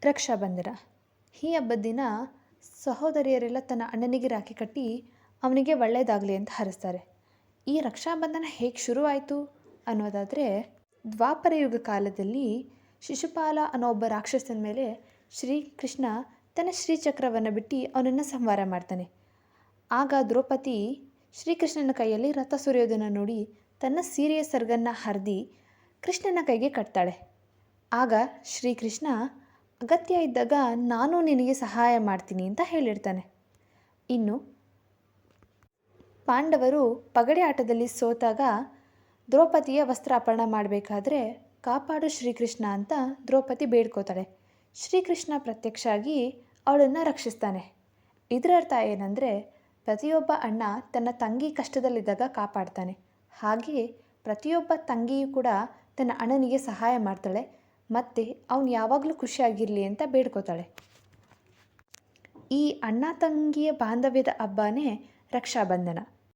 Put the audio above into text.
ರಕ್ಷಾಬಂಧನ. ಈ ಹಬ್ಬದ ದಿನ ಸಹೋದರಿಯರೆಲ್ಲ ತನ್ನ ಅಣ್ಣನಿಗೆ ರಾಖಿ ಕಟ್ಟಿ ಅವನಿಗೆ ಒಳ್ಳೆಯದಾಗಲಿ ಅಂತ ಹಾರೈಸ್ತಾರೆ. ಈ ರಕ್ಷಾಬಂಧನ ಹೇಗೆ ಶುರುವಾಯಿತು ಅನ್ನೋದಾದರೆ, ದ್ವಾಪರ ಯುಗ ಕಾಲದಲ್ಲಿ ಶಿಶುಪಾಲ ಅನ್ನೋ ಒಬ್ಬ ರಾಕ್ಷಸನ ಮೇಲೆ ಶ್ರೀಕೃಷ್ಣ ತನ್ನ ಶ್ರೀಚಕ್ರವನ್ನು ಬಿಟ್ಟು ಅವನನ್ನು ಸಂಹಾರ ಮಾಡ್ತಾನೆ. ಆಗ ದ್ರೌಪದಿ ಶ್ರೀಕೃಷ್ಣನ ಕೈಯಲ್ಲಿ ರಥ ಸುರಿಯೋದನ್ನು ನೋಡಿ ತನ್ನ ಸೀರೆಯ ಸೆರಗನ್ನು ಹರಿದು ಕೃಷ್ಣನ ಕೈಗೆ ಕಟ್ತಾಳೆ. ಆಗ ಶ್ರೀಕೃಷ್ಣ ಅಗತ್ಯ ಇದ್ದಾಗ ನಾನು ನಿನಗೆ ಸಹಾಯ ಮಾಡ್ತೀನಿ ಅಂತ ಹೇಳಿರ್ತಾನೆ. ಇನ್ನು ಪಾಂಡವರು ಪಗಡೆ ಆಟದಲ್ಲಿ ಸೋತಾಗ ದ್ರೌಪದಿಯ ವಸ್ತ್ರಾಪರಣ ಮಾಡಬೇಕಾದ್ರೆ ಕಾಪಾಡು ಶ್ರೀಕೃಷ್ಣ ಅಂತ ದ್ರೌಪದಿ ಬೇಡ್ಕೋತಾಳೆ. ಶ್ರೀಕೃಷ್ಣ ಪ್ರತ್ಯಕ್ಷ ಆಗಿ ಅವಳನ್ನು ರಕ್ಷಿಸ್ತಾನೆ. ಇದರ ಅರ್ಥ ಏನಂದರೆ, ಪ್ರತಿಯೊಬ್ಬ ಅಣ್ಣ ತನ್ನ ತಂಗಿ ಕಷ್ಟದಲ್ಲಿದ್ದಾಗ ಕಾಪಾಡ್ತಾನೆ. ಹಾಗೆಯೇ ಪ್ರತಿಯೊಬ್ಬ ತಂಗಿಯೂ ಕೂಡ ತನ್ನ ಅಣ್ಣನಿಗೆ ಸಹಾಯ ಮಾಡ್ತಾಳೆ ಮತ್ತು ಅವನು ಯಾವಾಗಲೂ ಖುಷಿಯಾಗಿರಲಿ ಅಂತ ಬೇಡ್ಕೋತಾಳೆ. ಈ ಅಣ್ಣ ತಂಗಿಯ ಬಾಂಧವ್ಯದ ಹಬ್ಬನೇ ರಕ್ಷಾಬಂಧನ.